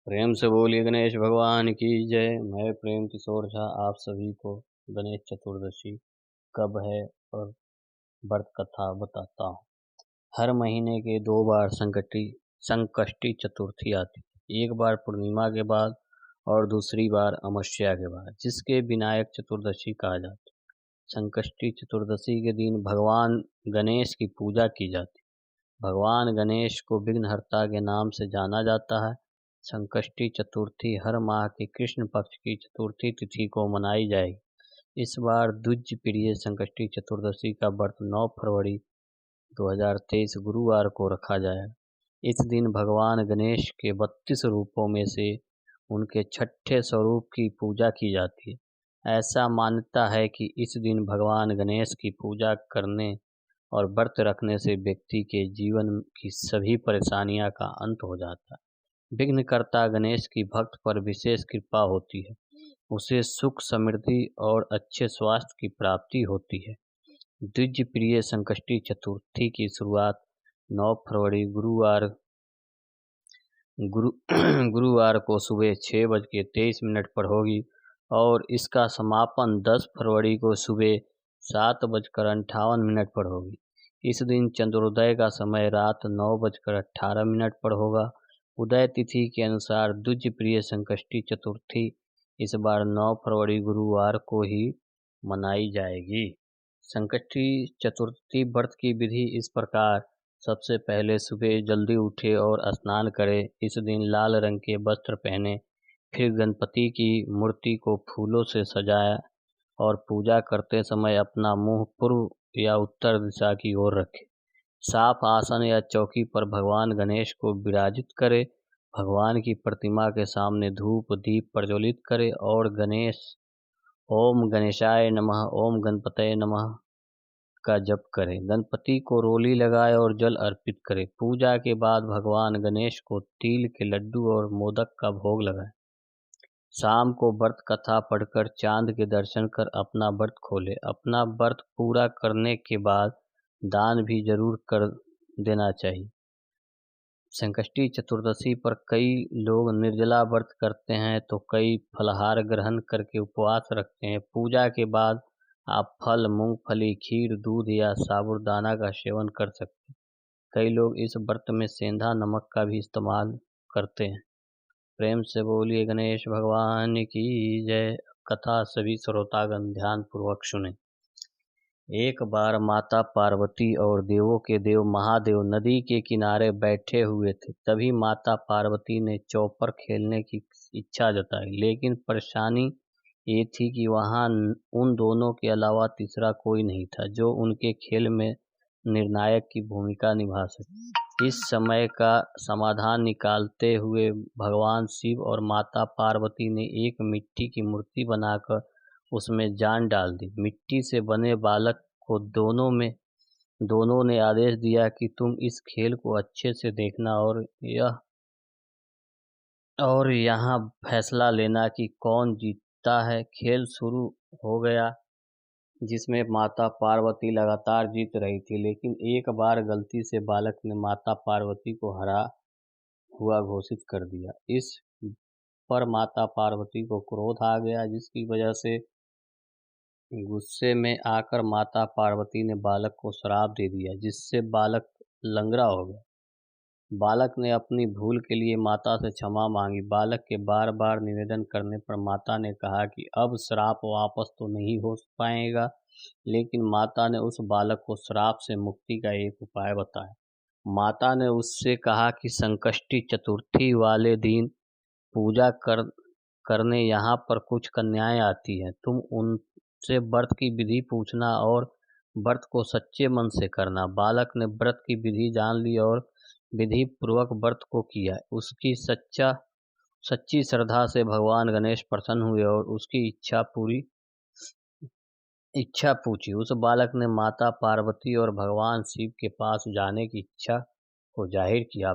प्रेम से बोलिए गणेश भगवान की जय। मैं प्रेम किशोर झा आप सभी को गणेश चतुर्दशी कब है और व्रत कथा बताता हूँ। हर महीने के 2 बार संकष्टी चतुर्थी आती है। एक बार पूर्णिमा के बाद और दूसरी बार अमावस्या के बाद, जिसके विनायक चतुर्दशी कहा जाता है। संकष्टी चतुर्दशी के दिन भगवान गणेश की पूजा की जाती है। भगवान गणेश को विघ्नहर्ता के नाम से जाना जाता है। संकष्टी चतुर्थी हर माह के कृष्ण पक्ष की चतुर्थी तिथि को मनाई जाएगी। इस बार द्विज प्रिय संकष्टी चतुर्दशी का व्रत 9 फरवरी 2023 गुरुवार को रखा जाएगा। इस दिन भगवान गणेश के 32 रूपों में से उनके छठे स्वरूप की पूजा की जाती है। ऐसा मान्यता है कि इस दिन भगवान गणेश की पूजा करने और व्रत रखने से व्यक्ति के जीवन की सभी परेशानियां का अंत हो जाता है। विघ्नकर्ता गणेश की भक्त पर विशेष कृपा होती है। उसे सुख, समृद्धि और अच्छे स्वास्थ्य की प्राप्ति होती है। द्विज प्रिय संकष्टी चतुर्थी की शुरुआत 9 फरवरी गुरु गुरुवार को सुबह 6:23 पर होगी और इसका समापन 10 फरवरी को सुबह 7:58 पर होगी। इस दिन चंद्रोदय का समय रात 9:18 पर होगा। उदय तिथि के अनुसार द्विज प्रिय संकष्टी चतुर्थी इस बार 9 फरवरी गुरुवार को ही मनाई जाएगी। संकष्टी चतुर्थी व्रत की विधि इस प्रकार। सबसे पहले सुबह जल्दी उठे और स्नान करें। इस दिन लाल रंग के वस्त्र पहने। फिर गणपति की मूर्ति को फूलों से सजाया और पूजा करते समय अपना मुंह पूर्व या उत्तर दिशा की ओर रखें। साफ आसन या चौकी पर भगवान गणेश को विराजित करें। भगवान की प्रतिमा के सामने धूप दीप प्रज्वलित करें और ओम गणेशाय नमः, ओम गणपतये नमः का जप करें। गणपति को रोली लगाए और जल अर्पित करें। पूजा के बाद भगवान गणेश को तिल के लड्डू और मोदक का भोग लगाएं। शाम को व्रत कथा पढ़कर चांद के दर्शन कर अपना व्रत खोलें। अपना व्रत पूरा करने के बाद दान भी जरूर कर देना चाहिए। संकष्टी चतुर्दशी पर कई लोग निर्जला व्रत करते हैं तो कई फलाहार ग्रहण करके उपवास रखते हैं। पूजा के बाद आप फल, मूंगफली, खीर, दूध या साबूदाना का सेवन कर सकते हैं। कई लोग इस व्रत में सेंधा नमक का भी इस्तेमाल करते हैं। प्रेम से बोलिए गणेश भगवान की जय। कथा सभी श्रोतागण ध्यान पूर्वक सुने। एक बार माता पार्वती और देवों के देव महादेव नदी के किनारे बैठे हुए थे। तभी माता पार्वती ने चौपर खेलने की इच्छा जताई, लेकिन परेशानी ये थी कि वहां उन दोनों के अलावा तीसरा कोई नहीं था जो उनके खेल में निर्णायक की भूमिका निभा सके। इस समय का समाधान निकालते हुए भगवान शिव और माता पार्वती ने एक मिट्टी की मूर्ति बनाकर उसमें जान डाल दी। मिट्टी से बने बालक को दोनों ने आदेश दिया कि तुम इस खेल को अच्छे से देखना और यहाँ फैसला लेना कि कौन जीतता है। खेल शुरू हो गया, जिसमें माता पार्वती लगातार जीत रही थी, लेकिन एक बार गलती से बालक ने माता पार्वती को हरा हुआ घोषित कर दिया। इस पर माता पार्वती को क्रोध आ गया, जिसकी वजह से गुस्से में आकर माता पार्वती ने बालक को श्राप दे दिया, जिससे बालक लंगड़ा हो गया। बालक ने अपनी भूल के लिए माता से क्षमा मांगी। बालक के बार बार निवेदन करने पर माता ने कहा कि अब श्राप वापस तो नहीं हो पाएगा, लेकिन माता ने उस बालक को श्राप से मुक्ति का एक उपाय बताया। माता ने उससे कहा कि संकष्टी चतुर्थी वाले दिन पूजा करने यहाँ पर कुछ कन्याएं आती हैं। तुम उनसे व्रत की विधि पूछना और व्रत को सच्चे मन से करना। बालक ने व्रत की विधि जान ली और विधि पूर्वक व्रत को किया। उसकी सच्ची श्रद्धा से भगवान गणेश प्रसन्न हुए और उसकी इच्छा पूछी। उस बालक ने माता पार्वती और भगवान शिव के पास जाने की इच्छा को जाहिर किया।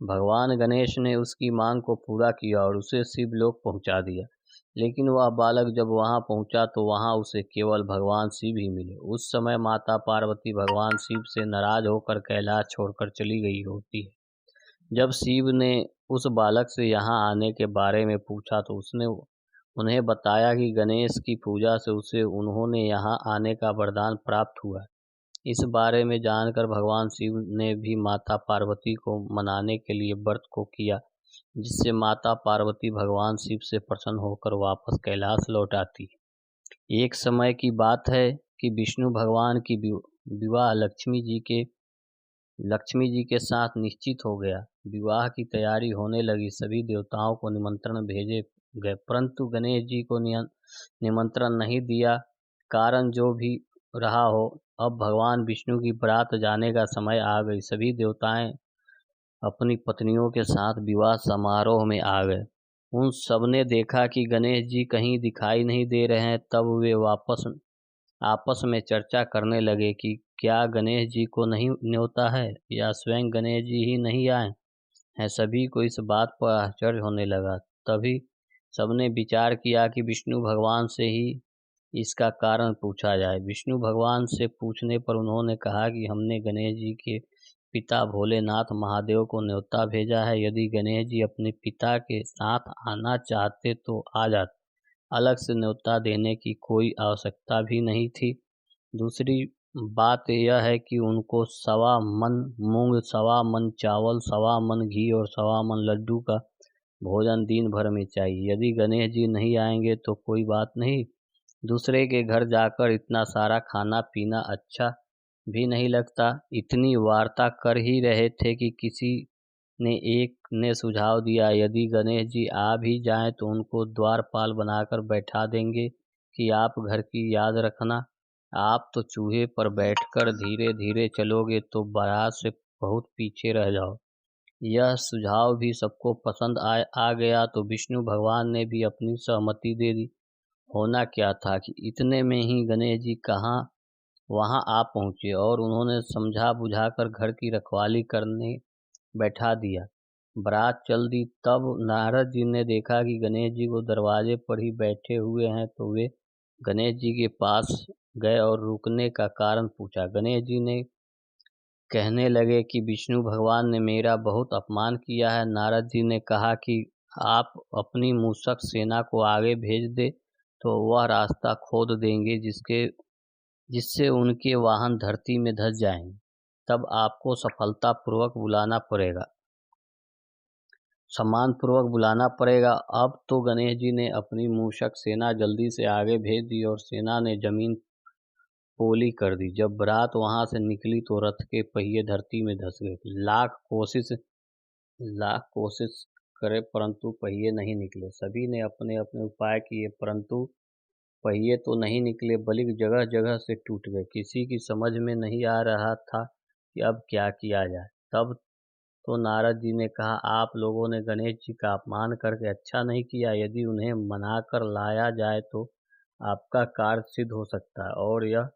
भगवान गणेश ने उसकी मांग को पूरा किया और उसे शिवलोक पहुंचा दिया। लेकिन वह बालक जब वहां पहुंचा तो वहां उसे केवल भगवान शिव ही मिले। उस समय माता पार्वती भगवान शिव से नाराज होकर कैलाश छोड़कर चली गई होती है। जब शिव ने उस बालक से यहाँ आने के बारे में पूछा तो उसने उन्हें बताया कि गणेश की पूजा से उसे उन्होंने यहाँ आने का वरदान प्राप्त हुआ है। इस बारे में जानकर भगवान शिव ने भी माता पार्वती को मनाने के लिए व्रत को किया, जिससे माता पार्वती भगवान शिव से प्रसन्न होकर वापस कैलाश लौट आती है। एक समय की बात है कि विष्णु भगवान की विवाह लक्ष्मी जी के साथ निश्चित हो गया। विवाह की तैयारी होने लगी, सभी देवताओं को निमंत्रण भेजे गए, परंतु गणेश जी को निमंत्रण नहीं दिया। कारण जो भी रहा हो, अब भगवान विष्णु की बारात जाने का समय आ गई। सभी देवताएं अपनी पत्नियों के साथ विवाह समारोह में आ गए। उन सबने देखा कि गणेश जी कहीं दिखाई नहीं दे रहे हैं। तब वे आपस में चर्चा करने लगे कि क्या गणेश जी को नहीं न्योता है या स्वयं गणेश जी ही नहीं आए हैं। सभी को इस बात पर आश्चर्य होने लगा। तभी सबने विचार किया कि विष्णु भगवान से ही इसका कारण पूछा जाए। विष्णु भगवान से पूछने पर उन्होंने कहा कि हमने गणेश जी के पिता भोलेनाथ महादेव को न्योता भेजा है। यदि गणेश जी अपने पिता के साथ आना चाहते तो आ जाते, अलग से न्योता देने की कोई आवश्यकता भी नहीं थी। दूसरी बात यह है कि उनको 1.25 मन मूंग, 1.25 मन चावल, 1.25 मन घी और 1.25 मन लड्डू का भोजन दिन भर में चाहिए। यदि गणेश जी नहीं आएंगे तो कोई बात नहीं, दूसरे के घर जाकर इतना सारा खाना पीना अच्छा भी नहीं लगता। इतनी वार्ता कर ही रहे थे कि किसी ने एक ने सुझाव दिया, यदि गणेश जी आ भी जाएं तो उनको द्वारपाल बनाकर बैठा देंगे कि आप घर की याद रखना। आप तो चूहे पर बैठकर धीरे धीरे चलोगे तो बारात से बहुत पीछे रह जाओ। यह सुझाव भी सबको पसंद आ गया तो विष्णु भगवान ने भी अपनी सहमति दे दी। होना क्या था कि इतने में ही गणेश जी कहाँ वहां आ पहुंचे और उन्होंने समझा बुझाकर घर की रखवाली करने बैठा दिया। बारात चल दी। तब नारद जी ने देखा कि गणेश जी को दरवाजे पर ही बैठे हुए हैं, तो वे गणेश जी के पास गए और रुकने का कारण पूछा। गणेश जी ने कहने लगे कि विष्णु भगवान ने मेरा बहुत अपमान किया है। नारद जी ने कहा कि आप अपनी मूषक सेना को आगे भेज दे तो वह रास्ता खोद देंगे जिससे उनके वाहन धरती में धंस जाएंगे। तब आपको सम्मानपूर्वक बुलाना पड़ेगा। अब तो गणेश जी ने अपनी मूषक सेना जल्दी से आगे भेज दी और सेना ने जमीन पोली कर दी। जब बारात वहां से निकली तो रथ के पहिए धरती में धंस गए। लाख कोशिश करे परंतु पहिए नहीं निकले। सभी ने अपने अपने उपाय किए परंतु पहिए तो नहीं निकले बल्कि जगह जगह से टूट गए। किसी की समझ में नहीं आ रहा था कि अब क्या किया जाए। तब तो नारद जी ने कहा, आप लोगों ने गणेश जी का अपमान करके अच्छा नहीं किया। यदि उन्हें मनाकर लाया जाए तो आपका कार्य सिद्ध हो सकता है और यह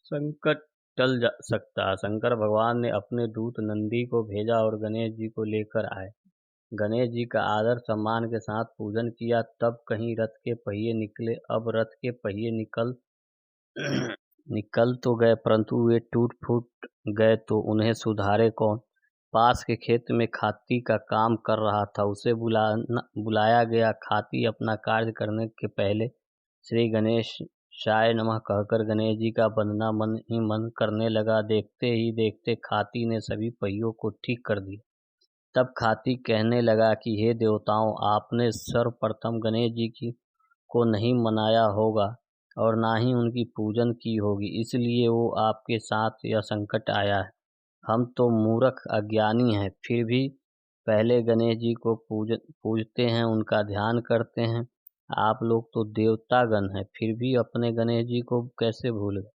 संकट टल जा सकता है। शंकर भगवान ने अपने दूत नंदी को भेजा और गणेश जी को लेकर आए। गणेश जी का आदर सम्मान के साथ पूजन किया। तब कहीं रथ के पहिए निकले। अब रथ के पहिए निकल तो गए परंतु वे टूट फूट गए तो उन्हें सुधारे कौन। पास के खेत में खाती का काम कर रहा था, उसे बुलाया गया। खाती अपना कार्य करने के पहले श्री गणेश शाय नमः कहकर गणेश जी का वंदना मन ही मन करने लगा। देखते ही देखते खाती ने सभी पहियों को ठीक कर दिया। तब खाती कहने लगा कि हे देवताओं, आपने सर्वप्रथम गणेश जी की को नहीं मनाया होगा और ना ही उनकी पूजन की होगी, इसलिए वो आपके साथ यह संकट आया है। हम तो मूर्ख अज्ञानी हैं, फिर भी पहले गणेश जी को पूजते हैं, उनका ध्यान करते हैं। आप लोग तो देवतागण हैं, फिर भी अपने गणेश जी को कैसे भूल गए।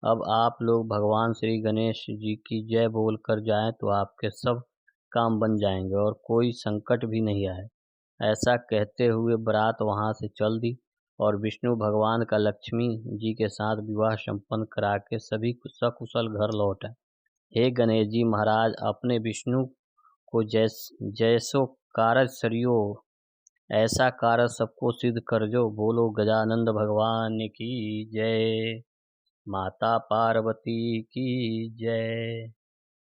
अब आप लोग भगवान श्री गणेश जी की जय बोल कर जाएं तो आपके सब काम बन जाएंगे और कोई संकट भी नहीं आए। ऐसा कहते हुए बारात वहां से चल दी और विष्णु भगवान का लक्ष्मी जी के साथ विवाह संपन्न करा के सभी सकुशल घर लौट आए। हे गणेश जी महाराज, अपने विष्णु को जैसो कारज सरियो, ऐसा कारज सबको सिद्ध कर जो। बोलो गजानंद भगवान की जय। माता पार्वती की जय।